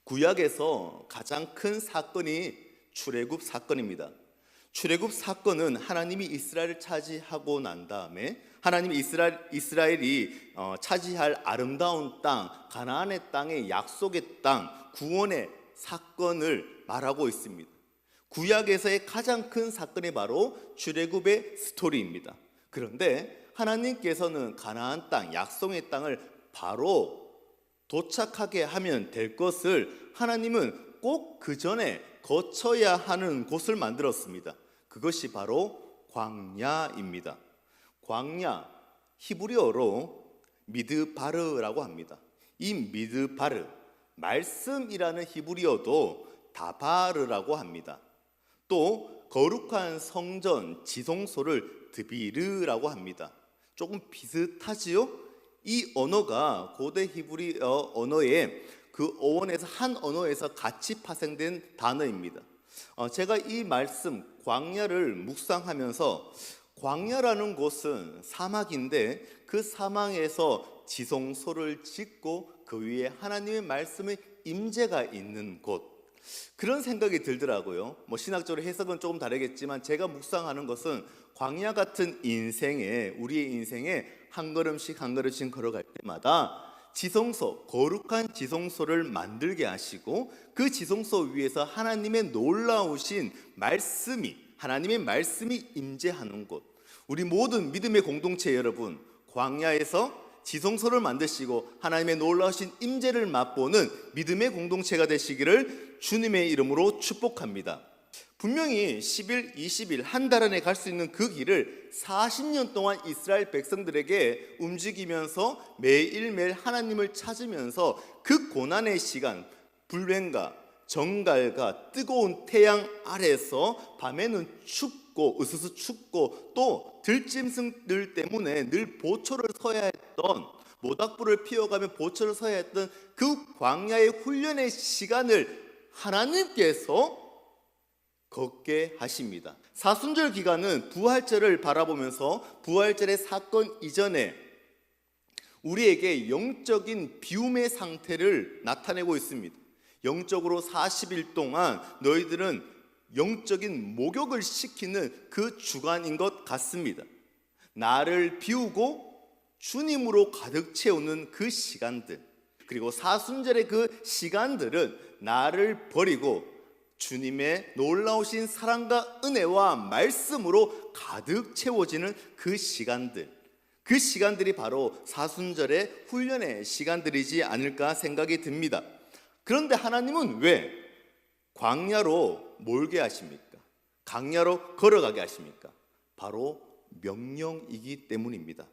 구약에서 가장 큰 사건이 출애굽 사건입니다. 출애굽 사건은 하나님이 이스라엘을 차지하고 난 다음에 하나님이 이스라엘이 차지할 아름다운 땅, 가나안의 땅의 약속의 땅, 구원의 사건을 말하고 있습니다. 구약에서의 가장 큰 사건이 바로 출애굽의 스토리입니다. 그런데 하나님께서는 가나안 땅, 약속의 땅을 바로 도착하게 하면 될 것을 하나님은 꼭 그 전에 거쳐야 하는 곳을 만들었습니다. 그것이 바로 광야입니다. 광야, 히브리어로 미드바르라고 합니다. 이 미드바르, 말씀이라는 히브리어도 다바르라고 합니다. 또 거룩한 성전, 지성소를 드비르라고 합니다. 조금 비슷하지요? 이 언어가 고대 히브리어 언어의 그 어원에서 한 언어에서 같이 파생된 단어입니다. 제가 이 말씀 광야를 묵상하면서 광야라는 곳은 사막인데 그 사막에서 지성소를 짓고 그 위에 하나님의 말씀의 임재가 있는 곳, 그런 생각이 들더라고요. 신학적으로 해석은 조금 다르겠지만 제가 묵상하는 것은 광야 같은 인생에, 우리의 인생에 한 걸음씩 한 걸음씩 걸어갈 때마다 지성소, 거룩한 지성소를 만들게 하시고 그 지성소 위에서 하나님의 놀라우신 말씀이, 하나님의 말씀이 임재하는 곳, 우리 모든 믿음의 공동체 여러분, 광야에서 지성소를 만드시고 하나님의 놀라우신 임재를 맛보는 믿음의 공동체가 되시기를 주님의 이름으로 축복합니다. 분명히 10일, 20일, 한 달 안에 갈 수 있는 그 길을 40년 동안 이스라엘 백성들에게 움직이면서 매일매일 하나님을 찾으면서 그 고난의 시간, 불행과 정갈과 뜨거운 태양 아래서 밤에는 춥고 으스스 춥고 또 들짐승들 때문에 늘 보초를 서야 했던, 모닥불을 피워가며 보초를 서야 했던 그 광야의 훈련의 시간을 하나님께서 걷게 하십니다. 사순절 기간은 부활절을 바라보면서 부활절의 사건 이전에 우리에게 영적인 비움의 상태를 나타내고 있습니다. 영적으로 40일 동안 너희들은 영적인 목욕을 시키는 그 주간인 것 같습니다. 나를 비우고 주님으로 가득 채우는 그 시간들, 그리고 사순절의 그 시간들은 나를 버리고 주님의 놀라우신 사랑과 은혜와 말씀으로 가득 채워지는 그 시간들, 그 시간들이 바로 사순절의 훈련의 시간들이지 않을까 생각이 듭니다. 그런데 하나님은 왜 광야로 몰게 하십니까? 광야로 걸어가게 하십니까? 바로 명령이기 때문입니다.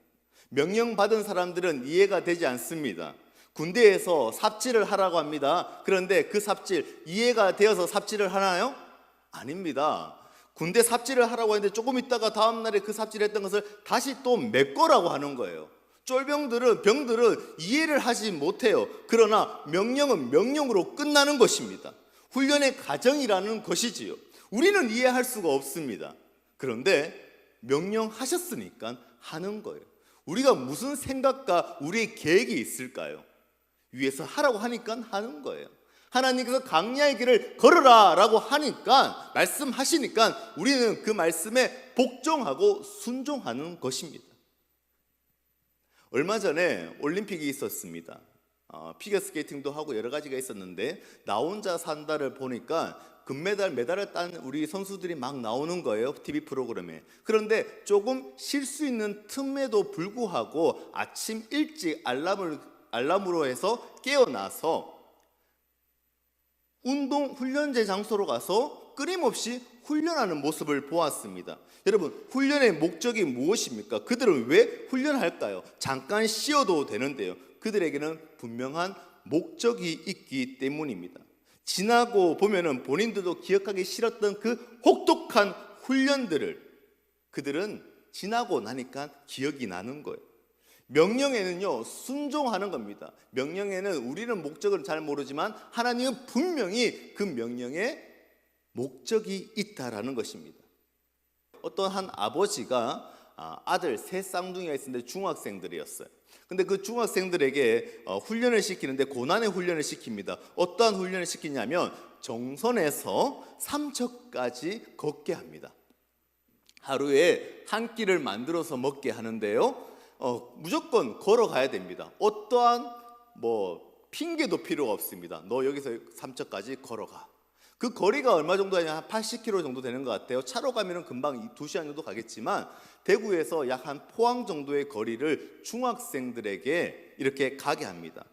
명령받은 사람들은 이해가 되지 않습니다. 군대에서 삽질을 하라고 합니다. 그런데 그 삽질 이해가 되어서 삽질을 하나요? 아닙니다. 군대 삽질을 하라고 하는데 조금 있다가 다음 날에 그 삽질했던 것을 다시 또 메꿔라고 하는 거예요. 병들은 이해를 하지 못해요. 그러나 명령은 명령으로 끝나는 것입니다. 훈련의 과정이라는 것이지요. 우리는 이해할 수가 없습니다. 그런데 명령하셨으니까 하는 거예요. 우리가 무슨 생각과 우리의 계획이 있을까요? 위에서 하라고 하니까 하는 거예요. 하나님께서 광야의 길을 걸으라 라고 하니까, 말씀하시니까 우리는 그 말씀에 복종하고 순종하는 것입니다. 얼마 전에 올림픽이 있었습니다. 피겨스케이팅도 하고 여러 가지가 있었는데 나 혼자 산다를 보니까 금메달, 메달을 딴 우리 선수들이 막 나오는 거예요, TV 프로그램에. 그런데 조금 쉴 수 있는 틈에도 불구하고 아침 일찍 알람으로 해서 깨어나서 운동 훈련제 장소로 가서 끊임없이 훈련하는 모습을 보았습니다. 여러분, 훈련의 목적이 무엇입니까? 그들은 왜 훈련할까요? 잠깐 쉬어도 되는데요. 그들에게는 분명한 목적이 있기 때문입니다. 지나고 보면은 본인들도 기억하기 싫었던 그 혹독한 훈련들을 그들은 지나고 나니까 기억이 나는 거예요. 명령에는요, 순종하는 겁니다. 명령에는 우리는 목적을 잘 모르지만 하나님은 분명히 그 명령에 목적이 있다라는 것입니다. 어떤 한 아버지가 아들 세 쌍둥이가 있었는데 중학생들이었어요. 근데 그 중학생들에게 훈련을 시키는데 고난의 훈련을 시킵니다. 어떠한 훈련을 시키냐면 정선에서 삼척까지 걷게 합니다. 하루에 한 끼를 만들어서 먹게 하는데요, 무조건 걸어가야 됩니다. 어떠한 핑계도 필요가 없습니다. 너 여기서 삼척까지 걸어가. 그 거리가 얼마 정도 하냐? 한 80km 정도 되는 것 같아요. 차로 가면 금방 2시간 정도 가겠지만 대구에서 약 한 포항 정도의 거리를 중학생들에게 이렇게 가게 합니다.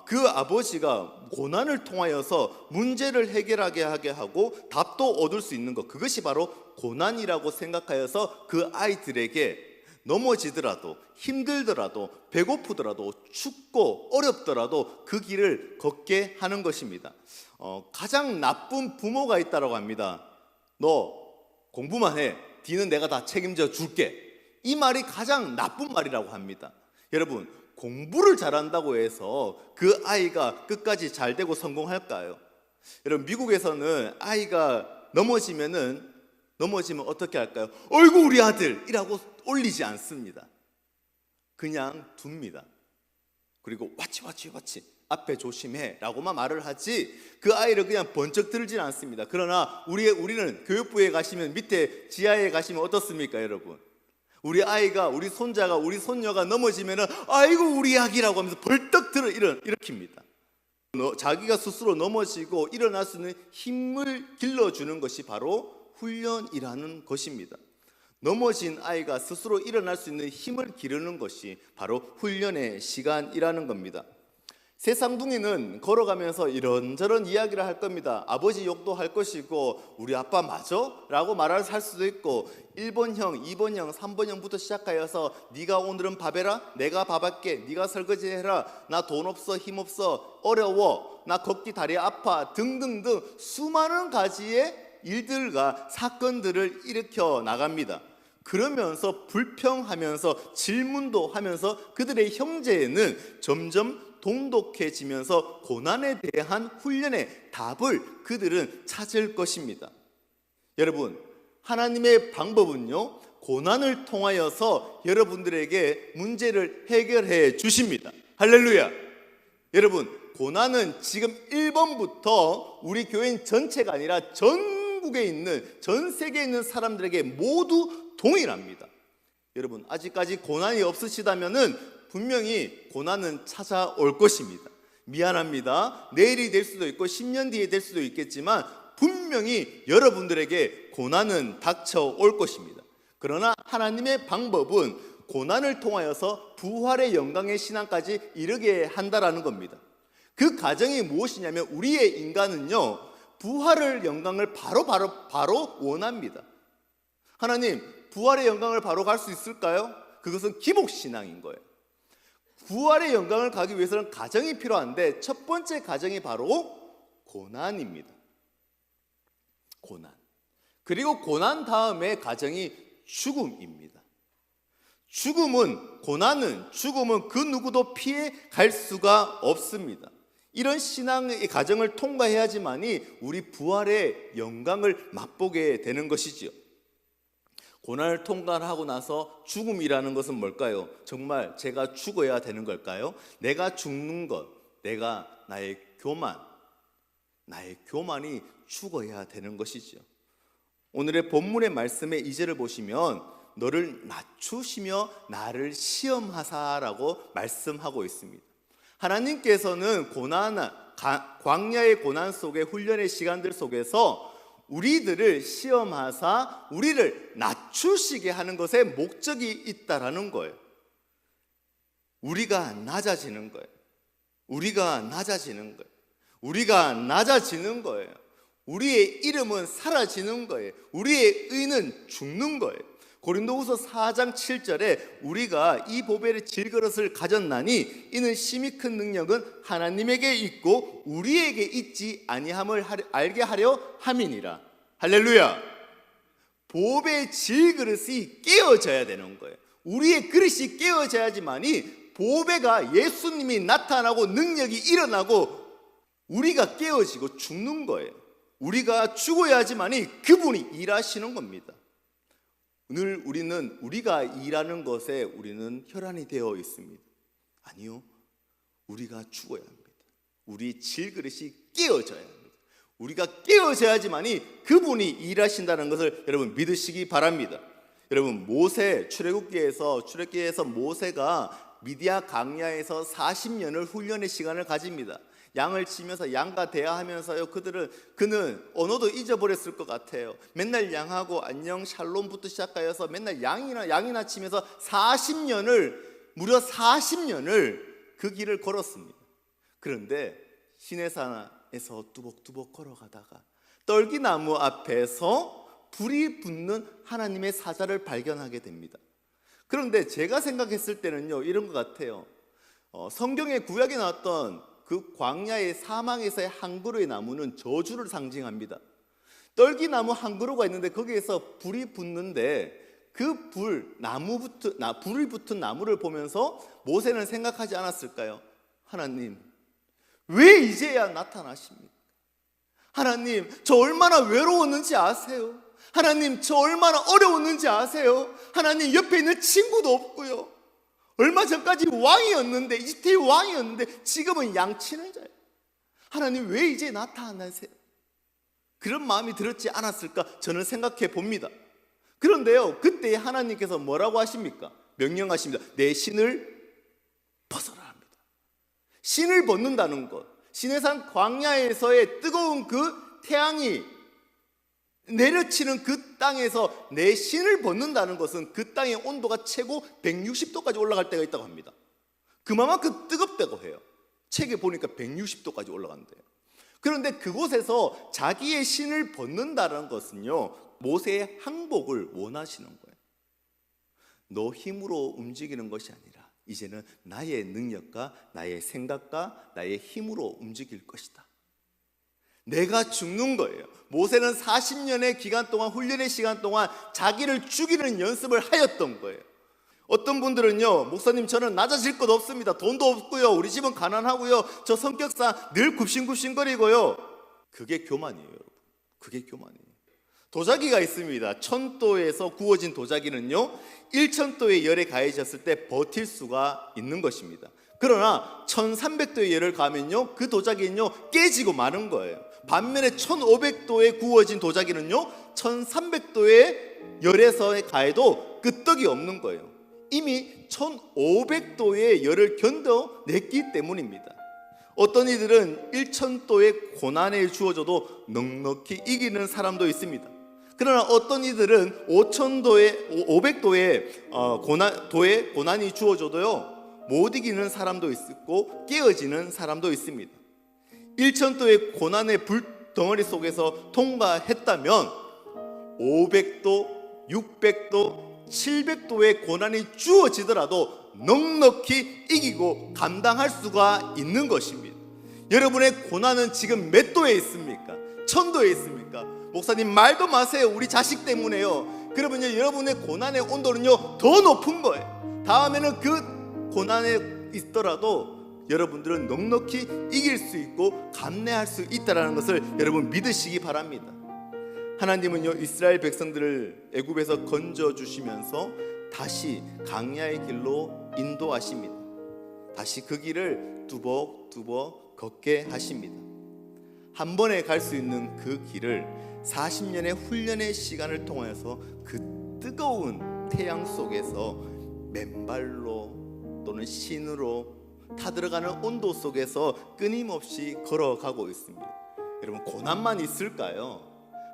그 아버지가 고난을 통하여서 문제를 해결하게 하게 하고 답도 얻을 수 있는 것, 그것이 바로 고난이라고 생각하여서 그 아이들에게 넘어지더라도 힘들더라도 배고프더라도 춥고 어렵더라도 그 길을 걷게 하는 것입니다. 가장 나쁜 부모가 있다고 합니다. 너 공부만 해. 뒤는 내가 다 책임져 줄게. 이 말이 가장 나쁜 말이라고 합니다. 여러분, 공부를 잘한다고 해서 그 아이가 끝까지 잘 되고 성공할까요? 여러분, 미국에서는 아이가 넘어지면 어떻게 할까요? 어이구 우리 아들이라고 올리지 않습니다. 그냥 둡니다. 그리고 watch 앞에 조심해 라고만 말을 하지 그 아이를 그냥 번쩍 들진 않습니다. 그러나 우리는 교육부에 가시면 밑에 지하에 가시면 어떻습니까, 여러분? 우리 아이가, 우리 손자가, 우리 손녀가 넘어지면은 아이고 우리 아기라고 하면서 벌떡 들어 일으킵니다. 자기가 스스로 넘어지고 일어날 수 있는 힘을 길러주는 것이 바로 훈련이라는 것입니다. 넘어진 아이가 스스로 일어날 수 있는 힘을 기르는 것이 바로 훈련의 시간이라는 겁니다. 세 쌍둥이는 걸어가면서 이런저런 이야기를 할 겁니다. 아버지 욕도 할 것이고 우리 아빠 맞아? 라고 말할 수도 있고 1번형, 2번형, 3번형부터 시작하여서 네가 오늘은 밥 해라? 내가 밥 할게. 네가 설거지 해라. 나 돈 없어, 힘 없어, 어려워, 나 걷기 다리 아파 등등등 수많은 가지의 일들과 사건들을 일으켜 나갑니다. 그러면서 불평하면서 질문도 하면서 그들의 형제는 점점 돈독해지면서 고난에 대한 훈련의 답을 그들은 찾을 것입니다. 여러분, 하나님의 방법은요, 고난을 통하여서 여러분들에게 문제를 해결해 주십니다. 할렐루야. 여러분, 고난은 지금 1번부터 우리 교인 전체가 아니라 전국에 있는, 전 세계에 있는 사람들에게 모두 동일합니다. 여러분, 아직까지 고난이 없으시다면은 분명히 고난은 찾아올 것입니다. 미안합니다. 내일이 될 수도 있고 10년 뒤에 될 수도 있겠지만 분명히 여러분들에게 고난은 닥쳐올 것입니다. 그러나 하나님의 방법은 고난을 통하여서 부활의 영광의 신앙까지 이르게 한다라는 겁니다. 그 과정이 무엇이냐면 우리의 인간은요, 부활의 영광을 바로 원합니다. 하나님, 부활의 영광을 바로 갈 수 있을까요? 그것은 기복신앙인 거예요. 부활의 영광을 가기 위해서는 과정이 필요한데 첫 번째 과정이 바로 고난입니다. 고난. 그리고 고난 다음에 과정이 죽음입니다. 죽음은 그 누구도 피해 갈 수가 없습니다. 이런 신앙의 과정을 통과해야지만이 우리 부활의 영광을 맛보게 되는 것이지요. 고난을 통과하고 나서 죽음이라는 것은 뭘까요? 정말 제가 죽어야 되는 걸까요? 내가 죽는 것, 나의 교만이 죽어야 되는 것이죠. 오늘의 본문의 말씀의 2절을 보시면 너를 낮추시며 나를 시험하사라고 말씀하고 있습니다. 하나님께서는 광야의 고난 속에 훈련의 시간들 속에서 우리들을 시험하사 우리를 낮추시게 하는 것에 목적이 있다라는 거예요. 우리가 낮아지는 거예요. 우리가 낮아지는 거예요. 우리의 이름은 사라지는 거예요. 우리의 의는 죽는 거예요. 고린도후서 4장 7절에 우리가 이 보배의 질그릇을 가졌나니 이는 심히 큰 능력은 하나님에게 있고 우리에게 있지 아니함을 알게 하려 함이니라. 할렐루야. 보배의 질그릇이 깨어져야 되는 거예요. 우리의 그릇이 깨어져야지만이 보배가 예수님이 나타나고 능력이 일어나고 우리가 깨어지고 죽는 거예요. 우리가 죽어야지만이 그분이 일하시는 겁니다. 늘 우리는 우리가 일하는 것에 우리는 혈안이 되어 있습니다. 아니요, 우리가 죽어야 합니다. 우리 질그릇이 깨어져야 합니다. 우리가 깨어져야지만이 그분이 일하신다는 것을 여러분 믿으시기 바랍니다. 여러분, 모세 출애굽기에서 모세가 미디아 광야에서 40년을 훈련의 시간을 가집니다. 양을 치면서 양과 대화하면서요, 그는 언어도 잊어버렸을 것 같아요. 맨날 양하고 안녕 샬롬부터 시작하여서 맨날 양이나 치면서 무려 40년을 그 길을 걸었습니다. 그런데 시내산에서 뚜벅뚜벅 걸어가다가 떨기나무 앞에서 불이 붙는 하나님의 사자를 발견하게 됩니다. 그런데 제가 생각했을 때는요, 이런 것 같아요. 성경에 구약에 나왔던 그 광야의 사망에서의 한 그루의 나무는 저주를 상징합니다. 떨기나무 한 그루가 있는데 거기에서 불이 붙는데 그 불이 붙은 나무를 보면서 모세는 생각하지 않았을까요? 하나님, 왜 이제야 나타나십니까? 하나님, 저 얼마나 외로웠는지 아세요? 하나님, 저 얼마나 어려웠는지 아세요? 하나님, 옆에 있는 친구도 없고요. 얼마 전까지 왕이었는데, 이집트의 왕이었는데 지금은 양치는 자예요. 하나님, 왜 이제 나타나세요? 그런 마음이 들었지 않았을까 저는 생각해 봅니다. 그런데요, 그때 하나님께서 뭐라고 하십니까? 명령하십니다. 내 신을 벗어라 합니다. 신을 벗는다는 것, 시내산 광야에서의 뜨거운 그 태양이 내려치는 그 땅에서 내 신을 벗는다는 것은 그 땅의 온도가 최고 160도까지 올라갈 때가 있다고 합니다. 그만큼 뜨겁다고 해요. 책에 보니까 160도까지 올라간대요. 그런데 그곳에서 자기의 신을 벗는다는 것은요, 모세의 항복을 원하시는 거예요. 너 힘으로 움직이는 것이 아니라 이제는 나의 능력과 나의 생각과 나의 힘으로 움직일 것이다. 내가 죽는 거예요. 모세는 40년의 기간 동안, 훈련의 시간 동안 자기를 죽이는 연습을 하였던 거예요. 어떤 분들은요, 목사님, 저는 낮아질 것 없습니다. 돈도 없고요, 우리 집은 가난하고요, 저 성격상 늘 굽신굽신거리고요. 그게 교만이에요, 여러분. 그게 교만이에요. 도자기가 있습니다. 1000도에서 구워진 도자기는요, 1000도의 열에 가해졌을 때 버틸 수가 있는 것입니다. 그러나 1300도의 열을 가면요, 그 도자기는요 깨지고 마는 거예요. 반면에 1500도에 구워진 도자기는요 1300도의 열에서 가해도 끄떡이 없는 거예요. 이미 1500도의 열을 견뎌냈기 때문입니다. 어떤 이들은 1000도의 고난에 주어져도 넉넉히 이기는 사람도 있습니다. 그러나 어떤 이들은 500도의 고난이 주어져도요 못 이기는 사람도 있고 깨어지는 사람도 있습니다. 1000도의 고난의 불덩어리 속에서 통과했다면 500도, 600도, 700도의 고난이 주어지더라도 넉넉히 이기고 감당할 수가 있는 것입니다. 여러분의 고난은 지금 몇 도에 있습니까? 1000도에 있습니까? 목사님, 말도 마세요. 우리 자식 때문에요. 그러면요, 여러분의 고난의 온도는요 더 높은 거예요. 다음에는 그 고난에 있더라도 여러분들은 넉넉히 이길 수 있고 감내할 수 있다는 것을 여러분 믿으시기 바랍니다. 하나님은요 이스라엘 백성들을 애굽에서 건져주시면서 다시 광야의 길로 인도하십니다. 다시 그 길을 뚜벅뚜벅 걷게 하십니다. 한 번에 갈 수 있는 그 길을 40년의 훈련의 시간을 통해서 그 뜨거운 태양 속에서 맨발로 또는 신으로 타들어가는 온도 속에서 끊임없이 걸어가고 있습니다. 여러분, 고난만 있을까요?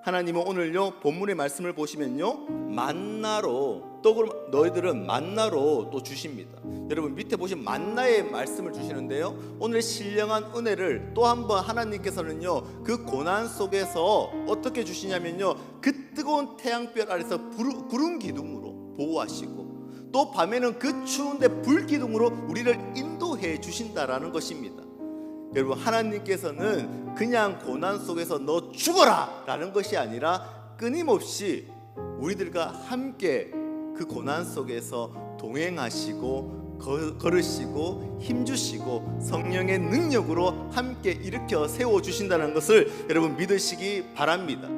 하나님은 오늘요 본문의 말씀을 보시면요 만나로 또 그럼 너희들은 만나로 또 주십니다. 여러분 밑에 보시면 만나의 말씀을 주시는데요, 오늘 신령한 은혜를 또 한번 하나님께서는요 그 고난 속에서 어떻게 주시냐면요 그 뜨거운 태양별 아래서 구름 기둥으로 보호하시고 또 밤에는 그 추운데 불 기둥으로 우리를 인도해 주신다라는 것입니다. 여러분, 하나님께서는 그냥 고난 속에서 너 죽어라 라는 것이 아니라 끊임없이 우리들과 함께 그 고난 속에서 동행하시고 걸으시고 힘주시고 성령의 능력으로 함께 일으켜 세워주신다는 것을 여러분 믿으시기 바랍니다.